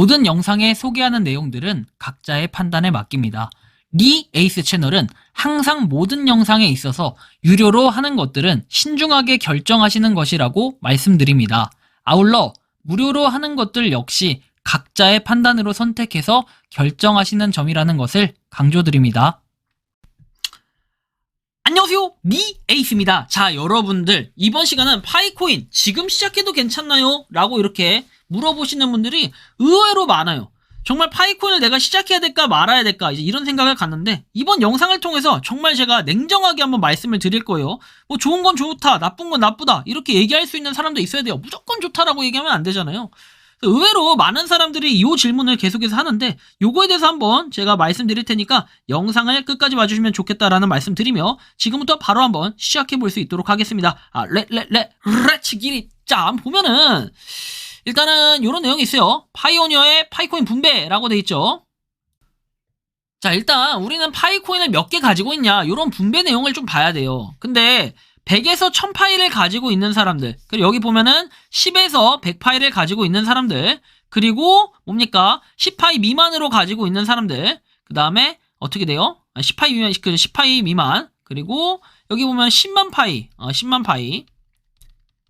모든 영상에 소개하는 내용들은 각자의 판단에 맡깁니다. 리 에이스 채널은 항상 모든 영상에 있어서 유료로 하는 것들은 신중하게 결정하시는 것이라고 말씀드립니다. 아울러 무료로 하는 것들 역시 각자의 판단으로 선택해서 결정하시는 점이라는 것을 강조드립니다. 안녕하세요, 리 에이스입니다. 자, 여러분들 이번 시간은 파이코인 지금 시작해도 괜찮나요? 라고 이렇게 물어보시는 분들이 의외로 많아요. 정말 파이코인을 내가 시작해야 될까 말아야 될까 이제 이런 생각을 갖는데, 이번 영상을 통해서 정말 제가 냉정하게 한번 말씀을 드릴 거예요. 뭐 좋은 건 좋다, 나쁜 건 나쁘다 이렇게 얘기할 수 있는 사람도 있어야 돼요. 무조건 좋다라고 얘기하면 안 되잖아요. 의외로 많은 사람들이 이 질문을 계속해서 하는데, 요거에 대해서 한번 제가 말씀드릴 테니까 영상을 끝까지 봐주시면 좋겠다라는 말씀 드리며 지금부터 바로 한번 시작해 볼 수 있도록 하겠습니다. 렛츠 기릿. 자, 보면은 일단은 요런 내용이 있어요. 파이오니어의 파이코인 분배라고 돼 있죠. 자, 일단 우리는 파이코인을 몇 개 가지고 있냐, 요런 분배 내용을 좀 봐야 돼요. 근데 100에서 1000파이를 가지고 있는 사람들, 그리고 여기 보면은 10에서 100파이를 가지고 있는 사람들, 그리고 뭡니까 10파이 미만으로 가지고 있는 사람들, 그 다음에 어떻게 돼요? 10파이 미만, 10파이 미만, 그리고 여기 보면 10만 파이, 10만 파이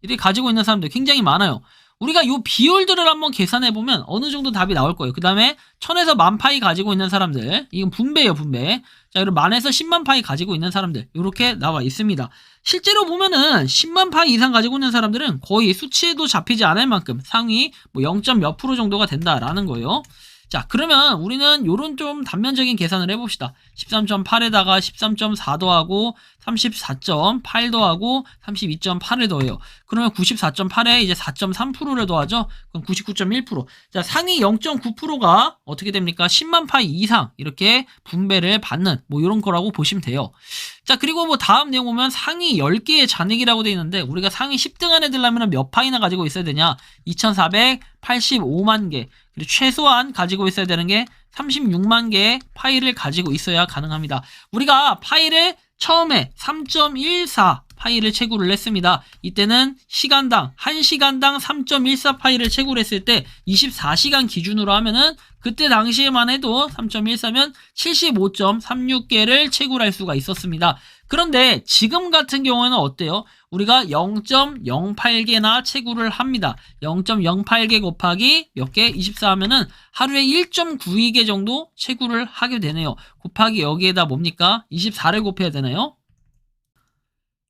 이렇게 가지고 있는 사람들 굉장히 많아요. 우리가 요 비율들을 한번 계산해보면 어느 정도 답이 나올 거예요. 그 다음에 1000에서 10,000파이 가지고 있는 사람들, 이건 분배예요, 분배. 자, 그리고 10,000에서 10만 파이 가지고 있는 사람들, 이렇게 나와 있습니다. 실제로 보면은 10만 파이 이상 가지고 있는 사람들은 거의 수치에도 잡히지 않을 만큼 상위 뭐 0. 몇 프로 정도가 된다라는 거예요. 자, 그러면 우리는 요런 좀 단면적인 계산을 해봅시다. 13.8에다가 13.4 더하고 34.8 더하고 32.8을 더해요. 그러면 94.8에 이제 4.3%를 더하죠. 그럼 99.1%. 자, 상위 0.9%가 어떻게 됩니까? 10만 파이 이상 이렇게 분배를 받는 뭐 요런 거라고 보시면 돼요. 자, 그리고 뭐 다음 내용 보면 상위 10개의 잔액이라고 되어 있는데, 우리가 상위 10등 안에 들려면 몇 파이나 가지고 있어야 되냐? 2485만 개. 그리고 최소한 가지고 있어야 되는 게 36만 개의 파이를 가지고 있어야 가능합니다. 우리가 파이를 처음에 3.14 파이를 채굴을 했습니다. 이때는 시간당 1시간당 3.14 파이를 채굴 했을 때 24시간 기준으로 하면은 그때 당시에만 해도 3.14면 75.36개를 채굴할 수가 있었습니다. 그런데 지금 같은 경우에는 어때요? 우리가 0.08개나 채굴을 합니다. 0.08개 곱하기 몇 개? 24 하면은 하루에 1.92개 정도 채굴을 하게 되네요. 곱하기 여기에다 뭡니까? 24를 곱해야 되나요?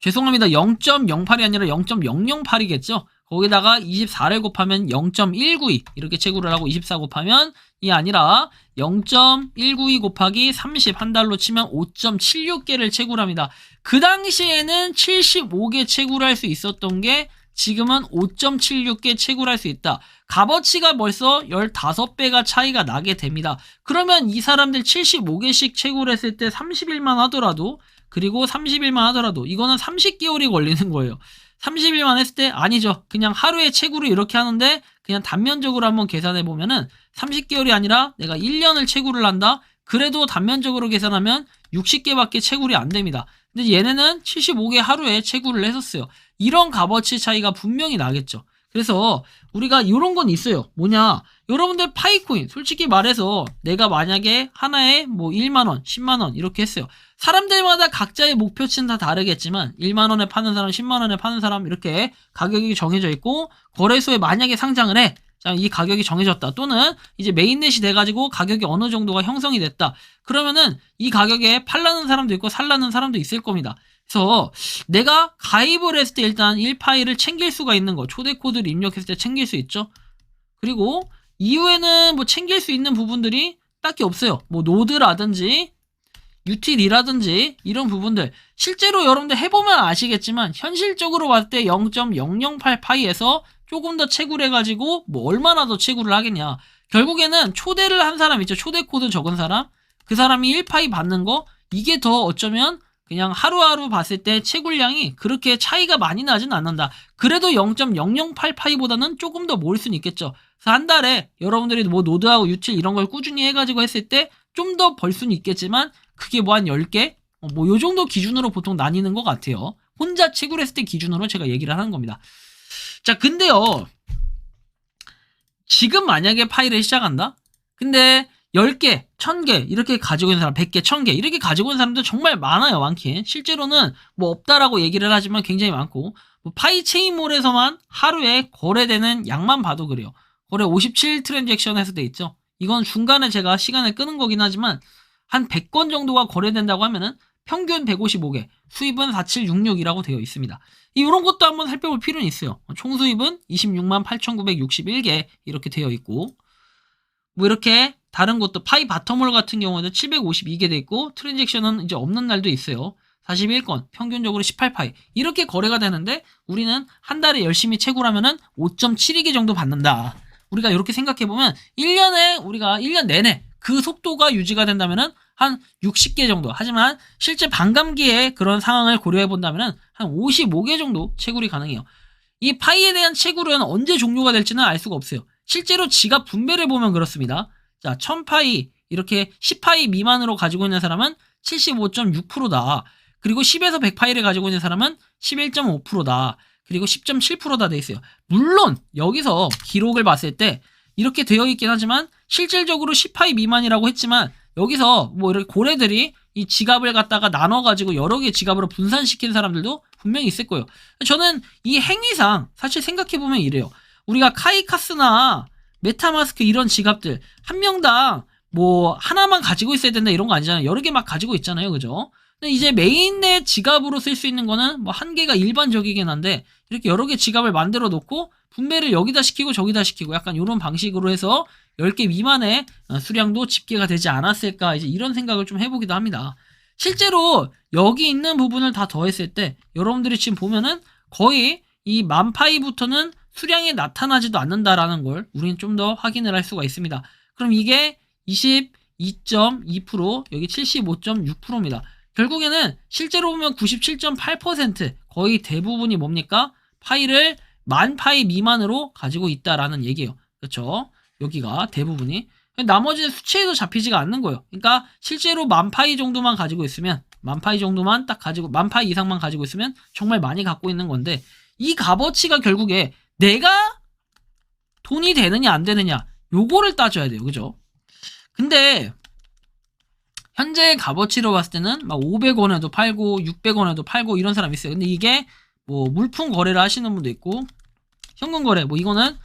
죄송합니다. 0.08이 아니라 0.008이겠죠? 거기다가 24를 곱하면 0.192 이렇게 채굴을 하고, 24 곱하면 이 아니라 0.192 곱하기 30 한 달로 치면 5.76개를 채굴합니다. 그 당시에는 75개 채굴할 수 있었던 게 지금은 5.76개 채굴할 수 있다. 값어치가 벌써 15배가 차이가 나게 됩니다. 그러면 이 사람들 75개씩 채굴했을 때 30일만 하더라도, 그리고 30일만 하더라도 이거는 30개월이 걸리는 거예요. 30일만 했을 때 아니죠. 그냥 하루에 채굴을 이렇게 하는데 그냥 단면적으로 한번 계산해 보면은 30개월이 아니라 내가 1년을 채굴을 한다. 그래도 단면적으로 계산하면 60개밖에 채굴이 안 됩니다. 근데 얘네는 75개 하루에 채굴을 했었어요. 이런 값어치 차이가 분명히 나겠죠. 그래서 우리가 이런 건 있어요. 뭐냐, 여러분들 파이코인 솔직히 말해서 내가 만약에 하나에 뭐 1만원 10만원 이렇게 했어요. 사람들마다 각자의 목표치는 다 다르겠지만 1만원에 파는 사람, 10만원에 파는 사람 이렇게 가격이 정해져 있고, 거래소에 만약에 상장을 해. 자, 이 가격이 정해졌다. 또는 이제 메인넷이 돼가지고 가격이 어느 정도가 형성이 됐다. 그러면은 이 가격에 팔라는 사람도 있고 살라는 사람도 있을 겁니다. 그래서 내가 가입을 했을 때 일단 1파일을 챙길 수가 있는 거, 초대 코드를 입력했을 때 챙길 수 있죠. 그리고 이후에는 뭐 챙길 수 있는 부분들이 딱히 없어요. 뭐 노드라든지 유틸이라든지 이런 부분들, 실제로 여러분들 해보면 아시겠지만 현실적으로 봤을 때 0.008파이에서 조금 더 채굴해가지고 뭐 얼마나 더 채굴을 하겠냐. 결국에는 초대를 한 사람 있죠. 초대 코드 적은 사람, 그 사람이 1파이 받는 거, 이게 더 어쩌면 그냥 하루하루 봤을 때 채굴량이 그렇게 차이가 많이 나진 않는다. 그래도 0.008파이보다는 조금 더 모을 수는 있겠죠. 그래서 한 달에 여러분들이 뭐 노드하고 유틸 이런 걸 꾸준히 해가지고 했을 때 좀 더 벌 수는 있겠지만, 그게 뭐 한 10개? 뭐 요 정도 기준으로 보통 나뉘는 것 같아요. 혼자 채굴했을 때 기준으로 제가 얘기를 하는 겁니다. 자, 근데요, 지금 만약에 파이를 시작한다? 근데 10개, 1000개 이렇게 가지고 있는 사람, 100개, 1000개 이렇게 가지고 있는 사람들 정말 많아요. 많긴. 실제로는 뭐 없다라고 얘기를 하지만 굉장히 많고, 뭐 파이 체인몰에서만 하루에 거래되는 양만 봐도 그래요. 거래 57 트랜잭션에서 돼 있죠. 이건 중간에 제가 시간을 끄는 거긴 하지만 한 100건 정도가 거래된다고 하면은 평균 155개, 수입은 4766이라고 되어 있습니다. 이런 것도 한번 살펴볼 필요는 있어요. 총 수입은 26만 8,961개 이렇게 되어 있고, 뭐 이렇게 다른 것도 파이 바텀홀 같은 경우는 752개 돼 있고, 트랜잭션은 이제 없는 날도 있어요. 41건, 평균적으로 18파이 이렇게 거래가 되는데, 우리는 한 달에 열심히 채굴하면은 5.72개 정도 받는다. 우리가 이렇게 생각해보면 1년에 우리가 1년 내내 그 속도가 유지가 된다면은 한 60개 정도. 하지만 실제 반감기에 그런 상황을 고려해 본다면은 한 55개 정도 채굴이 가능해요. 이 파이에 대한 채굴은 언제 종료가 될지는 알 수가 없어요. 실제로 지갑 분배를 보면 그렇습니다. 자, 1000파이 이렇게 10파이 미만으로 가지고 있는 사람은 75.6%다. 그리고 10에서 100파이를 가지고 있는 사람은 11.5%다. 그리고 10.7%다 돼 있어요. 물론 여기서 기록을 봤을 때 이렇게 되어 있긴 하지만 실질적으로 10파이 미만이라고 했지만, 여기서 뭐 이렇게 고래들이 이 지갑을 갖다가 나눠가지고 여러 개 지갑으로 분산시킨 사람들도 분명히 있을 거예요. 저는 이 행위상 사실 생각해보면 이래요. 우리가 카이카스나 메타마스크 이런 지갑들 한 명당 뭐 하나만 가지고 있어야 된다 이런 거 아니잖아요. 여러 개 막 가지고 있잖아요. 그죠? 근데 이제 메인의 지갑으로 쓸 수 있는 거는 뭐 한 개가 일반적이긴 한데, 이렇게 여러 개 지갑을 만들어 놓고 분배를 여기다 시키고 저기다 시키고 약간 이런 방식으로 해서 10개 미만의 수량도 집계가 되지 않았을까, 이제 이런 생각을 좀 해보기도 합니다. 실제로 여기 있는 부분을 다 더했을 때 여러분들이 지금 보면은 거의 이 10,000파이부터는 수량이 나타나지도 않는다라는 걸 우리는 좀 더 확인을 할 수가 있습니다. 그럼 이게 22.2%, 여기 75.6%입니다. 결국에는 실제로 보면 97.8% 거의 대부분이 뭡니까? 파이를 10,000파이 미만으로 가지고 있다라는 얘기예요. 그렇죠? 여기가 대부분이. 나머지는 수치에도 잡히지가 않는 거예요. 그러니까 실제로 10,000파이 정도만 가지고 있으면, 10,000파이 정도만 딱 가지고, 10,000파이 이상만 가지고 있으면 정말 많이 갖고 있는 건데, 이 값어치가 결국에 내가 돈이 되느냐 안 되느냐 요거를 따져야 돼요. 그죠? 근데 현재 값어치로 봤을 때는 막 500원에도 팔고 600원에도 팔고 이런 사람이 있어요. 근데 이게 뭐 물품 거래를 하시는 분도 있고, 현금 거래, 뭐 이거는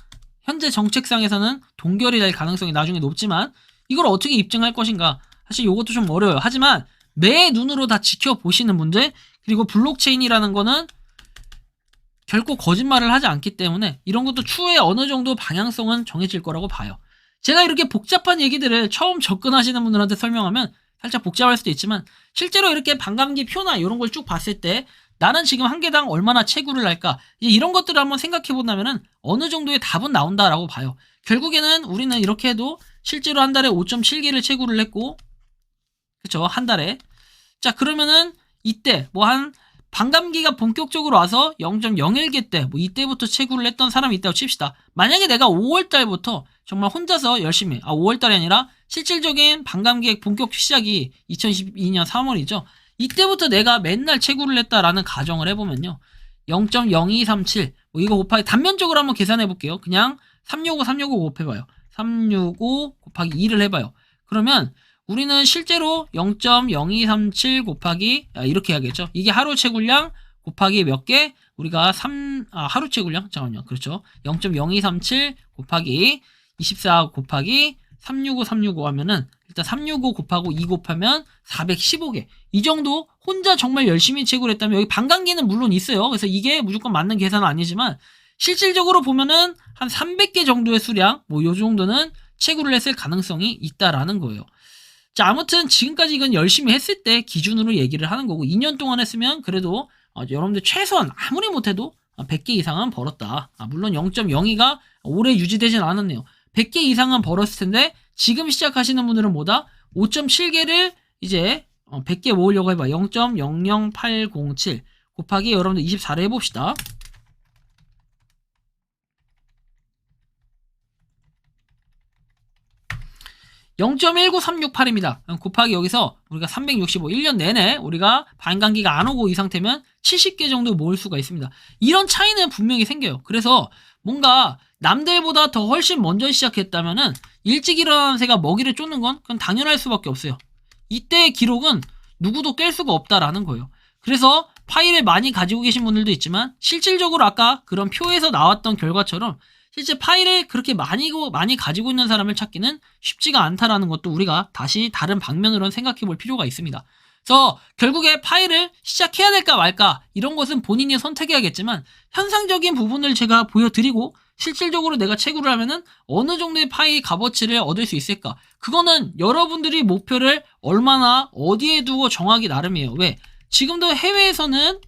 현재 정책상에서는 동결이 될 가능성이 나중에 높지만, 이걸 어떻게 입증할 것인가, 사실 이것도 좀 어려워요. 하지만 매 눈으로 다 지켜보시는 분들, 그리고 블록체인이라는 거는 결코 거짓말을 하지 않기 때문에 이런 것도 추후에 어느 정도 방향성은 정해질 거라고 봐요. 제가 이렇게 복잡한 얘기들을 처음 접근하시는 분들한테 설명하면 살짝 복잡할 수도 있지만, 실제로 이렇게 반감기 표나 이런 걸 쭉 봤을 때 나는 지금 한 개당 얼마나 채굴을 할까, 이런 것들을 한번 생각해 본다면 어느 정도의 답은 나온다라고 봐요. 결국에는 우리는 이렇게 해도 실제로 한 달에 5.7개를 채굴을 했고, 그쵸, 한 달에. 자, 그러면은 이때 뭐 한 반감기가 본격적으로 와서 0.01개 때 뭐 이때부터 채굴을 했던 사람이 있다고 칩시다. 만약에 내가 5월달부터 정말 혼자서 열심히, 5월달이 아니라 실질적인 반감기의 본격 시작이 2012년 3월이죠. 이때부터 내가 맨날 채굴을 했다라는 가정을 해보면요, 0.0237 뭐 이거 곱하기 단면적으로 한번 계산해 볼게요. 그냥 365 곱해봐요. 365 곱하기 2를 해봐요. 그러면 우리는 실제로 0.0237 곱하기 이렇게 해야겠죠. 이게 하루 채굴량 곱하기 몇 개? 우리가 하루 채굴량? 잠깐만요. 그렇죠. 0.0237 곱하기 24 곱하기 365 하면은, 일단 365 곱하고 2 곱하면 415개. 이 정도 혼자 정말 열심히 채굴했다면, 여기 반감기는 물론 있어요. 그래서 이게 무조건 맞는 계산은 아니지만 실질적으로 보면은 한 300개 정도의 수량, 뭐 요 정도는 채굴을 했을 가능성이 있다라는 거예요. 자, 아무튼 지금까지 이건 열심히 했을 때 기준으로 얘기를 하는 거고, 2년 동안 했으면 그래도 여러분들 최소한 아무리 못해도 100개 이상은 벌었다. 물론 0.02가 오래 유지되진 않았네요. 100개 이상은 벌었을 텐데, 지금 시작하시는 분들은 뭐다? 5.7개를 이제 100개 모으려고 해봐. 0.00807 곱하기 여러분들 24를 해봅시다. 0.19368입니다. 곱하기 여기서 우리가 365, 1년 내내 우리가 반감기가 안 오고 이 상태면 70개 정도 모을 수가 있습니다. 이런 차이는 분명히 생겨요. 그래서 뭔가 남들보다 더 훨씬 먼저 시작했다면은 일찍 일어나는 새가 먹이를 쫓는 건 그건 당연할 수밖에 없어요. 이때의 기록은 누구도 깰 수가 없다라는 거예요. 그래서 파일을 많이 가지고 계신 분들도 있지만 실질적으로 아까 그런 표에서 나왔던 결과처럼 실제 파일을 그렇게 많이 가지고 있는 사람을 찾기는 쉽지가 않다라는 것도 우리가 다시 다른 방면으로는 생각해 볼 필요가 있습니다. 그래서 결국에 파일을 시작해야 될까 말까 이런 것은 본인이 선택해야겠지만 현상적인 부분을 제가 보여드리고 실질적으로 내가 채굴을 하면은 어느 정도의 파이 값어치를 얻을 수 있을까? 그거는 여러분들이 목표를 얼마나 어디에 두고 정하기 나름이에요. 왜? 지금도 해외에서는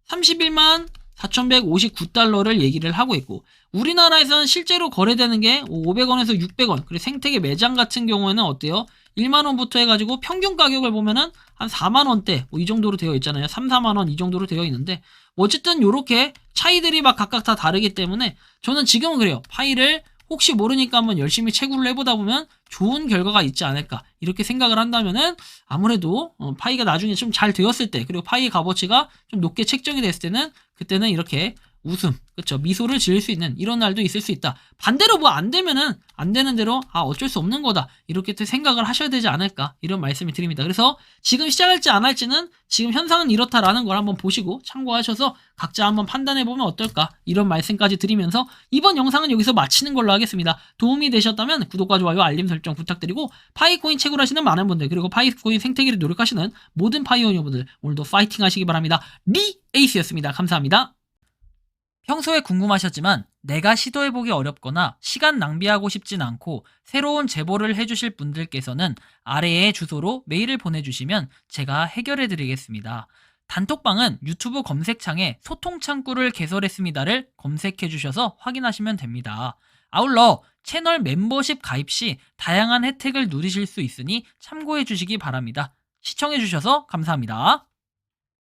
31만 4,159달러를 얘기를 하고 있고 우리나라에서는 실제로 거래되는 게 500원에서 600원 그리고 생태계 매장 같은 경우에는 어때요? 1만원부터 해가지고 평균 가격을 보면은 한 4만원대 이 정도로 되어 있잖아요. 3, 4만원 이 정도로 되어 있는데 어쨌든 요렇게 차이들이 막 각각 다 다르기 때문에 저는 지금은 그래요. 파일을 혹시 모르니까 한번 열심히 채굴을 해보다 보면 좋은 결과가 있지 않을까 이렇게 생각을 한다면은 아무래도 파이가 나중에 좀 잘 되었을 때 그리고 파이 값어치가 좀 높게 책정이 됐을 때는 그때는 이렇게 웃음, 그쵸? 미소를 지을 수 있는 이런 날도 있을 수 있다. 반대로 뭐 안 되면은 안 되는 대로 어쩔 수 없는 거다. 이렇게 또 생각을 하셔야 되지 않을까 이런 말씀을 드립니다. 그래서 지금 시작할지 안 할지는 지금 현상은 이렇다라는 걸 한번 보시고 참고하셔서 각자 한번 판단해 보면 어떨까 이런 말씀까지 드리면서 이번 영상은 여기서 마치는 걸로 하겠습니다. 도움이 되셨다면 구독과 좋아요, 알림 설정 부탁드리고 파이코인 채굴하시는 많은 분들 그리고 파이코인 생태계를 노력하시는 모든 파이오니어분들 오늘도 파이팅 하시기 바랍니다. 에이스였습니다. 감사합니다. 평소에 궁금하셨지만 내가 시도해보기 어렵거나 시간 낭비하고 싶진 않고 새로운 제보를 해주실 분들께서는 아래의 주소로 메일을 보내주시면 제가 해결해드리겠습니다. 단톡방은 유튜브 검색창에 소통창구를 개설했습니다를 검색해주셔서 확인하시면 됩니다. 아울러 채널 멤버십 가입 시 다양한 혜택을 누리실 수 있으니 참고해주시기 바랍니다. 시청해주셔서 감사합니다.